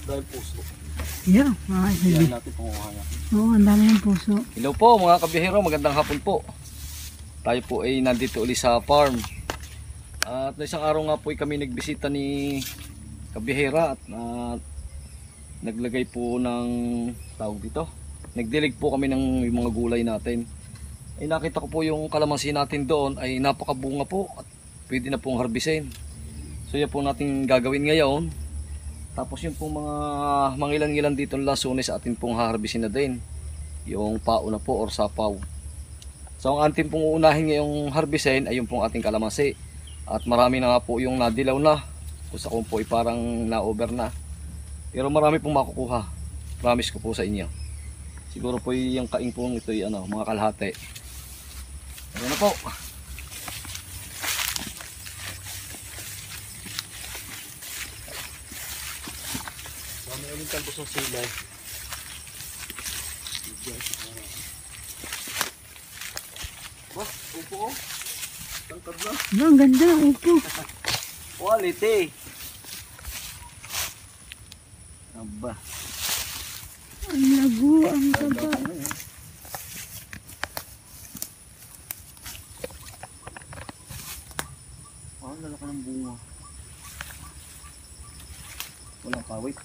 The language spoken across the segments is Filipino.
Dahil puso. Yeah, Yan natin panguha. oo, ang dami ng puso. Hello po mga kabiyahero, magandang hapon po. Tayo po ay nandito ulit sa farm. At isang araw nga po ay kami nagbisita ni kabiyahera at naglagay po ng tawag dito. Nagdilig po kami ng mga gulay natin. Ay nakita ko po yung kalamansi natin doon ay napakabunga po at pwede na pong harbisin. So yan po natin gagawin ngayon. Tapos yung pong mga mangilan-ngilan dito ng Lasunes atin pong haharbisin na din. Yung pao na po or sapaw. So ang atin pong uunahin ngayong harbisin ay yung pong ating kalamansi. At marami na nga po yung nadilaw na. Kung sa kung po ay parang na-over na. Pero marami pong makukuha. Promise ko po sa inyo. Siguro po yung kaing pong ito ay mga kalahati. Ayan na po. May uling kalbo sa silay. Wah, upo ko. Tangkad na. Ang ganda, upo. Quality. Aba. Ang lago, ang taba. Ang lalaki ng bunga. Walang kawit.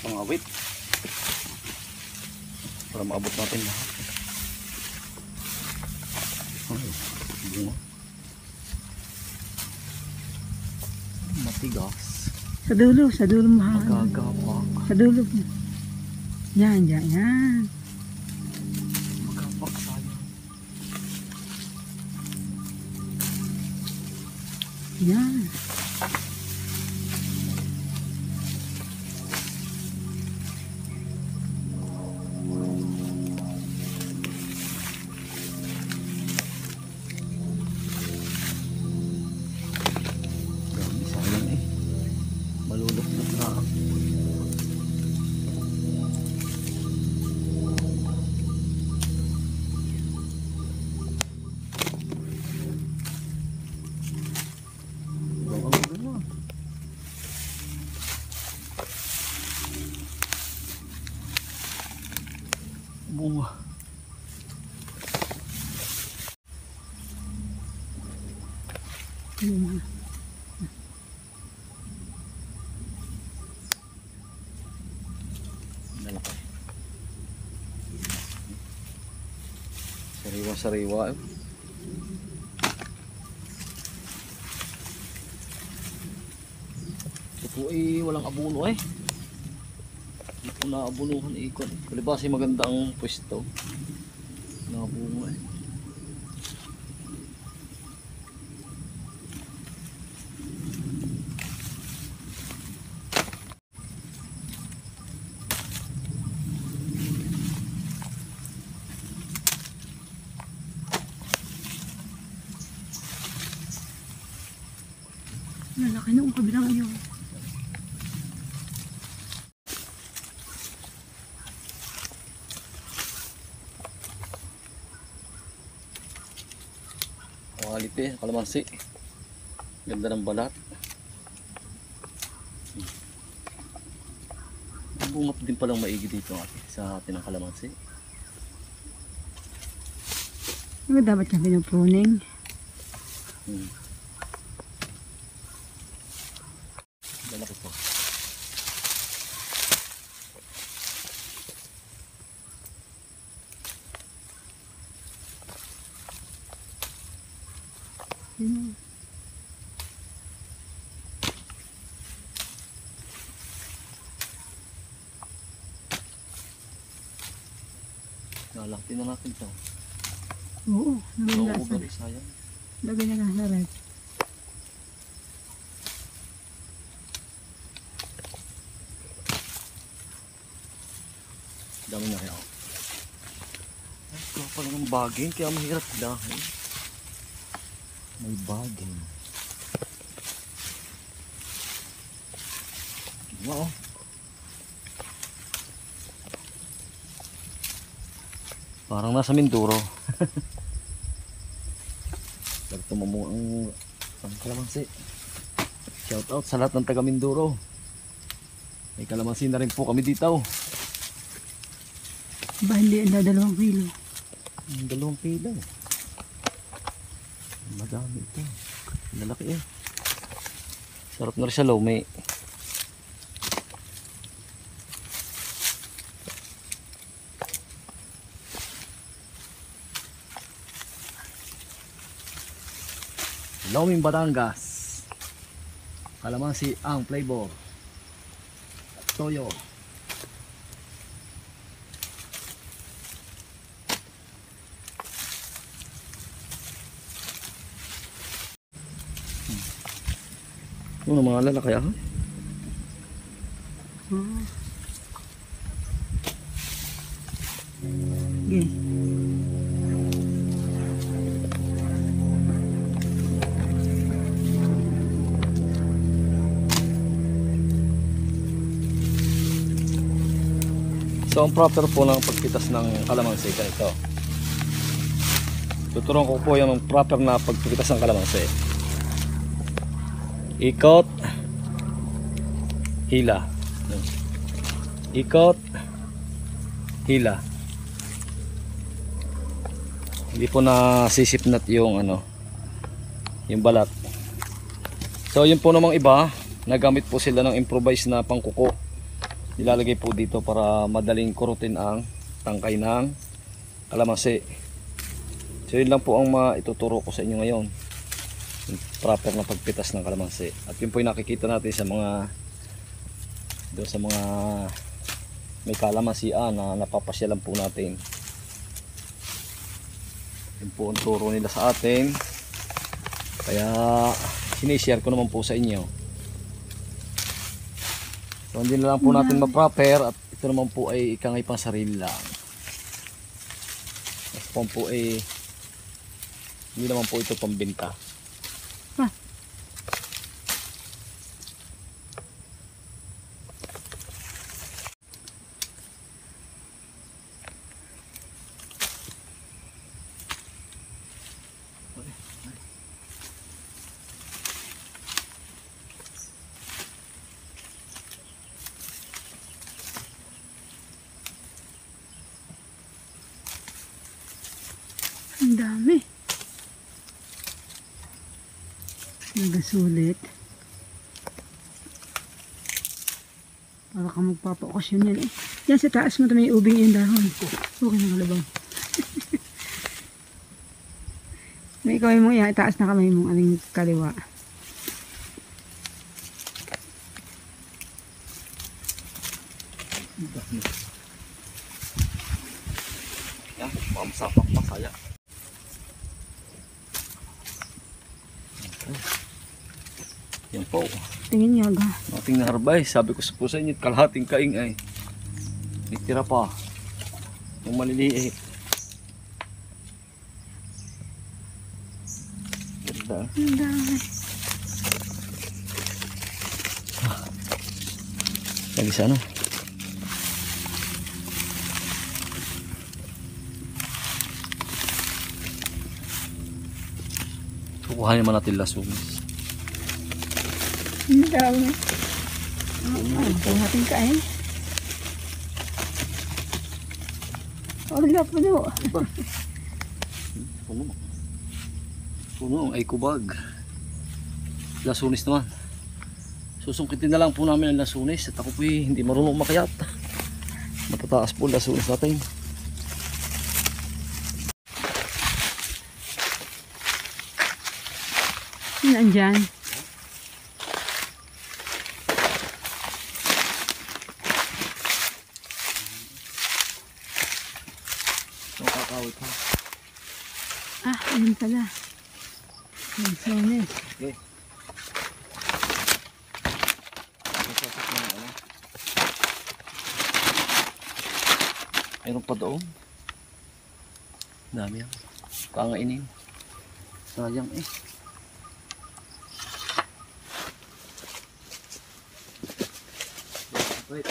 Pangawit para maabot natin lahat. Bunga matigas Sa dulo mahal. magagapak. Sa dulo. Yan. Magapak tayo. Yan. Sayang maluluktot na. Bunga. Nalaki. Sariwa-sariwa. Ito ay walang abuno Hindi ko naabunuhan ikon. Palibas ay maganda ang pwesto. Nakabungo Malaki na ang kabilang yun. Quality, kalamansi. Ganda ng balat. Bungat din palang maigi dito sa atin ng kalamansi. Ano dapat niya pinupruning? Lalaki po. Lalaki na natin ito. Oo, Nauuban, sayang. lagay na lang sa rep. na rin ako. Ito pala ng baging, kaya mahirap dahil may baging. Wow. Parang nasa Mindoro. Pero tumamo ang kalamansi. Shout out sa lahat ng taga Mindoro. May kalamansi na rin po kami dito. Ba hindi ang 2 kilo. 2 kilo. Madami ito. Malaki eh. Sarap na rin sa lomay. Loming Batangas. Kalamansi ang flavor. Toyo. Ano mga lalaki ah? Okay. So ang proper po ng pagpitas ng kalamansi ganito. Tuturuan ko po yung proper na pagpitas ng kalamansi. Ikot, hila. Ikot, hila. Hindi po nasisipnat yung yung balat. So yun po namang iba, nagamit po sila ng improvised na pangkuko. Nilalagay po dito para madaling kurutin ang tangkay ng kalamansi. So yun lang po ang maituturo ko sa inyo ngayon, yung proper na pagpitas ng kalamansi. At yun po yung nakikita natin sa mga doon sa mga may kalamansian na napapasyalan po natin. Yun po ang turo nila sa atin, kaya sinishare ko naman po sa inyo. So hindi na lang po natin ma-proper, at ito naman po ay ikangay pang sarili lang. Ito po ay hindi naman po ito pambenta. Ang dami. Nagasulit. Para ka magpapa-okasyon yan eh. Yan sa taas mo ito may ubing yung dahon. Okay na kalabang. May kamay mo yan. Itaas na kamay mong aling kaliwa. Yan, pamsapak masaya. Yan po. Tingin niya ga. Ating naharbay. Sabi ko po sa inyo, kalahating kaing ay may tira pa. Yung maliliit. Ganda. Ang dami. Lagi sana. Kukuha naman natin lasunis. Ang dami. Ito natin kain. Wala puno. Puno. Puno ay kubag. Lasunis naman. Susungkitin na lang po namin ang lasunis. At ako po hindi marunong makayat. Matataas po lasunis natin. Sino andyan? Kakawit ha. Ayun pala. Lansones. Okay. Masasok na Mayroon pa doon. Dami yan. Pangainin. Sayang eh. Wait.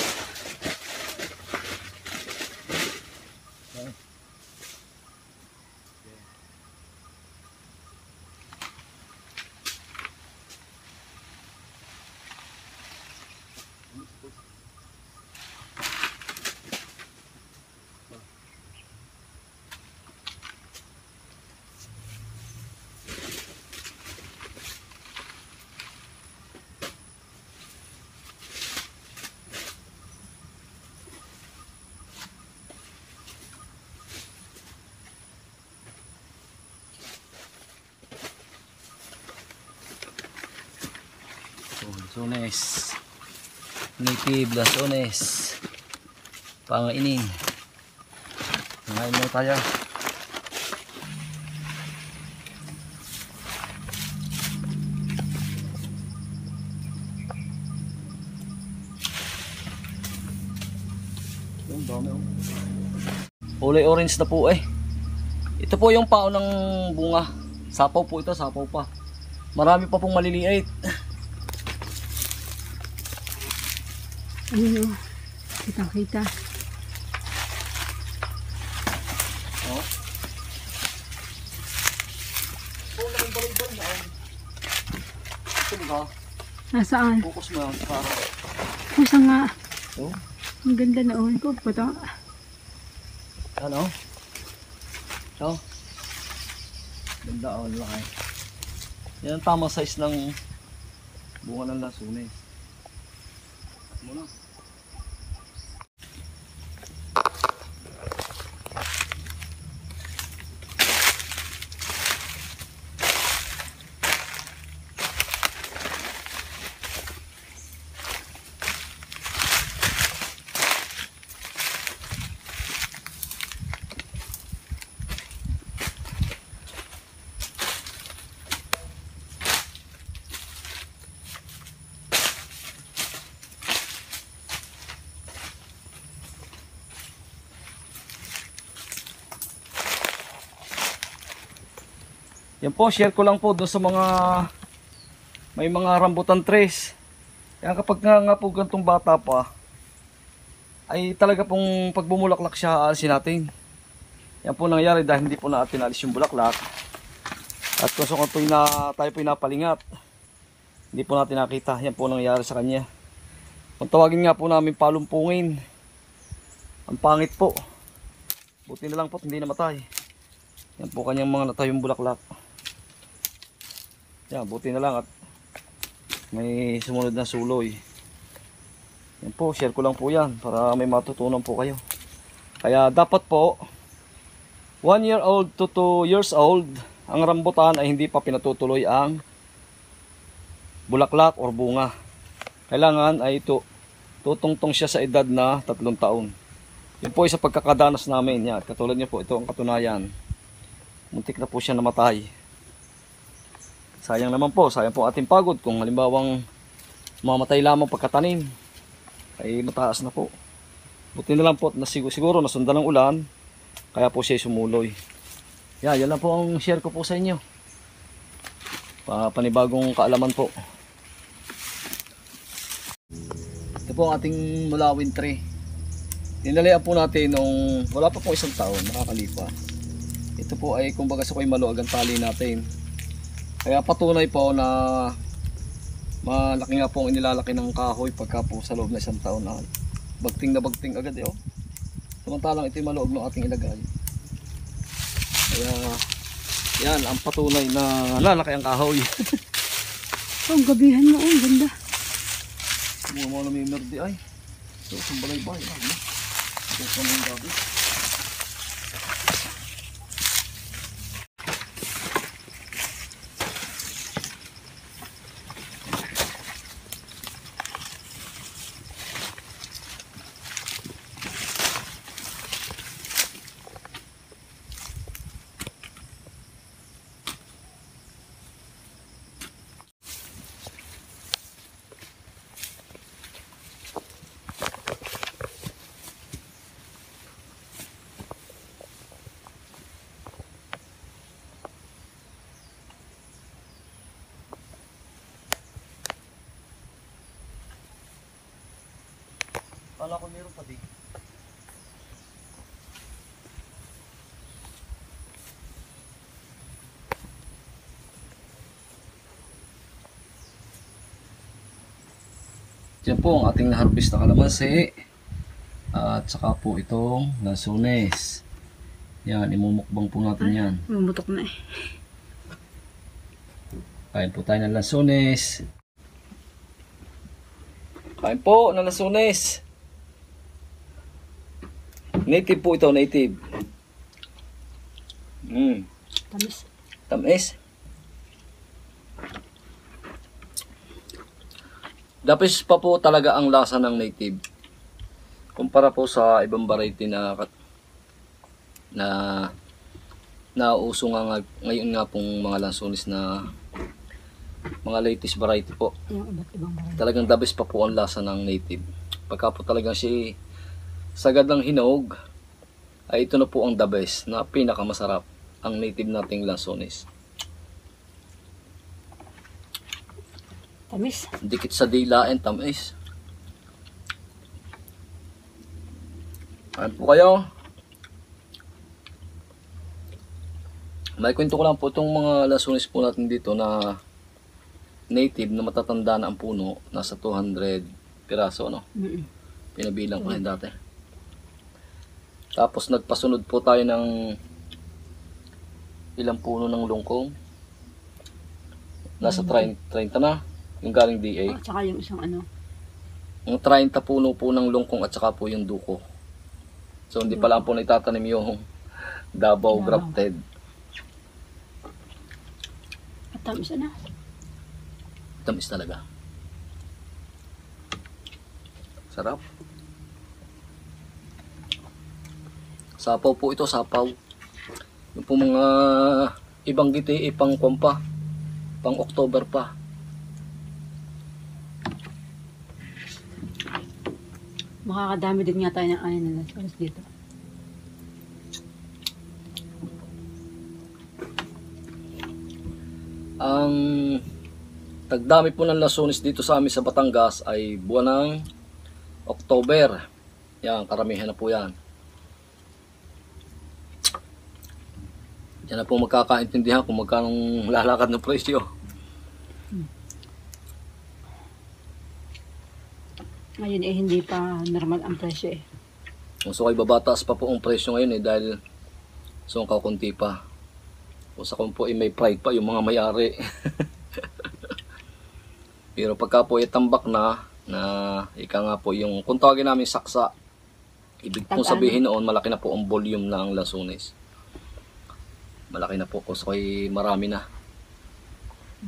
Lasones. Native lasones. Pangainin. Ngayon mo tayo. Yung dami oh. Kulay orange na po eh. Ito po yung pao ng bunga. Sapaw po ito, sapaw pa. Marami pa pong maliliit. Ayun o. Kitang-kita. Oh. Oh, naman balay-balay na. Ito ba? Nasaan? Focus mo yan. Para. Kusa nga. Oh. Ang ganda na o. Ikaw pa ito. Ano? So. Ganda o. Laki. Yan ang tamang size ng bunga ng lasunes. Muna. Yan po, share ko lang po doon sa mga may mga rambutan trees. Yan kapag nga po gantong bata pa, ay talaga pong pag bumulaklak siya, aalisin natin. Yan po nangyayari dahil hindi po natin alis yung bulaklak. At kung so, tayo po napalingat, hindi po natin nakita. Yan po nangyayari sa kanya. Kung tawagin nga po namin palumpungin, ang pangit po. Buti na lang po hindi namatay. Yan po kanyang mga natayong bulaklak. Yan, buti na lang at may sumunod na suloy. Yan po, share ko lang po yan para may matutunan po kayo. Kaya dapat po 1 year old to 2 years old ang rambutan ay hindi pa pinatutuloy ang bulaklak or bunga. Kailangan ay tutungtong siya sa edad na 3 taon. Yun po isa pagkakadanas namin. Yan, katulad niyo po, ito ang katunayan. Muntik na po siya namatay. Sayang naman po, sayang po ating pagod kung halimbawang mamatay lamang pagkatanim ay mataas na po. Buti na lang po na siguro nasundan ng ulan kaya po siya sumuloy. Yan lang po ang share ko po sa inyo. Panibagong kaalaman po. Ito po ang ating mulawin tree. Dinalian po natin nung wala pa po 1 taon, nakakalipas. Ito po ay kumbaga sa ko'y maluag ang tali natin. Kaya patunay po na malaki nga po ang inilalaki ng kahoy pagka po sa loob na 1 taon na bagting agad eh oh. Samantalang ito yung maluog ng ating ilagay. Kaya yan ang patunay na lalaki ang kahoy. Ang gabihan mo, ang ganda. Mga na may merdi ay. So, sambalay ba? Ito pa ng gabi. Kala ko meron pa di. Yan po ang ating na-harvest na kalamansi. At saka po itong lansones. Yan, imumukbang po natin yan. Mumutok na eh. Kain po tayo ng lansones. Kain po ng lansones. Native po ito, native. Tamis. Tamis. Dapis pa po talaga ang lasa ng native. Kumpara po sa ibang variety na nauso nga ngayon nga pong mga lansones na mga latest variety po. Yung iba't ibang bahay. Talagang the best pa po ang lasa ng native. Pagka po talagang si sagad ng hinog, ay ito na po ang the best na pinakamasarap ang native nating lansones. Tamis. Dikit sa dila and tamis. Ayan po kayo. May kwento ko lang po itong mga lansones po natin dito na native na matatanda na ang puno. Nasa 200 piraso, no? Pinabilang ko rin dati. Tapos nagpasunod po tayo ng ilang puno ng lungkong. Nasa 30 na. Yung galing DA. At saka yung isang ano. Yung 30 puno po ng lungkong at saka po yung duko. So hindi pa lang po naitatanim yung Davao grafted. At tamis na. Tamis talaga. Sarap. Sapaw po ito, sapaw. Yung po mga ibang giti, pang kwampa. Pang October pa. Makakadami din nga tayo ng ano na lansones dito. Ang tagdami po ng lansones dito sa amin sa Batangas ay buwan ng October. Yan, karamihan na po yan. Diyan na po magkakaintindihan kung magkano lalakad ng presyo. Ngayon eh hindi pa normal ang presyo eh. So kay babataas pa po ang presyo ngayon eh dahil so kakunti pa. O sa kung po ay may pride pa yung mga may-ari. Pero pagka po itambak na ika nga po yung kung tawagin namin saksa, ibig pong sabihin noon malaki na po ang volume ng lansones. Malaki na po kasi marami na.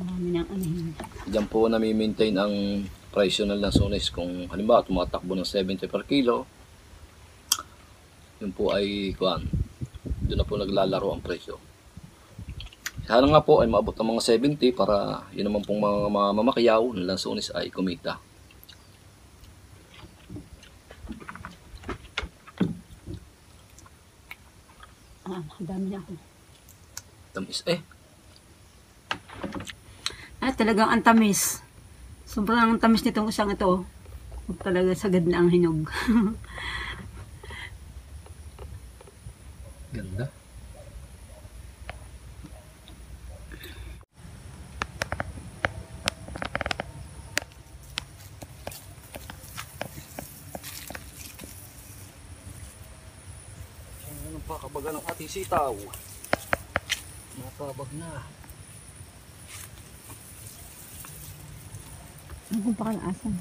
Marami nang anihin. Diyan po nami-maintain ang presyo ng lansones kung halimbawa tumatakbo ng 70 per kilo. Yun po ay kuan. Doon na po naglalaro ang presyo. Sana nga po ay maabot ng mga 70 para yun naman pong mga mamakiyaw ng lansones ay kumita. Dami na ako. Tamis eh. Talagang ang tamis. Sobrang tamis nitong isang ito. Talaga sagad na ang hinog. Ganda. Ano pa kabaga ng ating sitaw? Napabag na. Ano kung pakalaasan?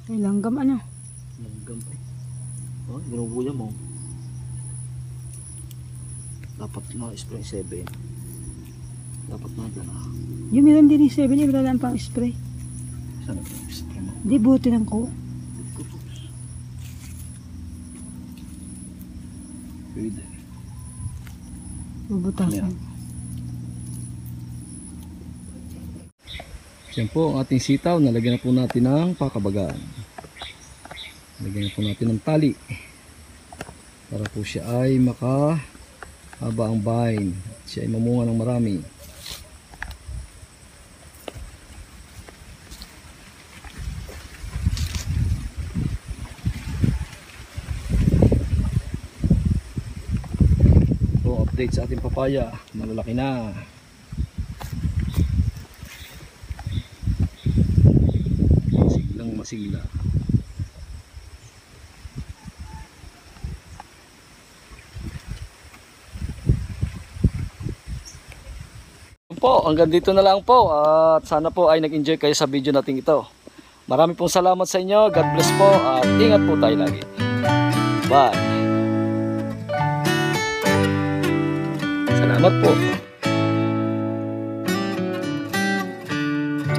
Ay, langgam ano? Langgam eh. Oh, ginuguya mo. Dapat na spray 7. Dapat na gana. Yung meron din yung 7, wala lang pang spray. Saan ito? Spray mo. Di buti lang ko. Pwede. Bubutasan. Yan po ang ating sitaw. Nalagyan na po natin ng pakabagaan. Nalagyan na po natin ng tali. Para po siya ay makahaba ang vine. Siya ay mamunga ng marami. So update sa ating papaya. Malalaki na. Masigla. Po, hanggang dito na lang po at sana po ay nag-enjoy kayo sa video natin ito. Marami pong salamat sa inyo. God bless po at ingat po tayo lagi. Bye. Salamat po.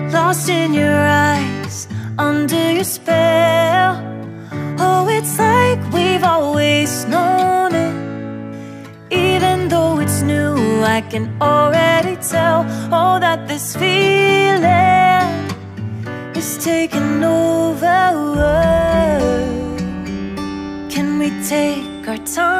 Lost in your eyes, under your spell. Oh, it's like we've always known it. Even though it's new, I can already tell. Oh, that this feeling is taking over. Can we take our time?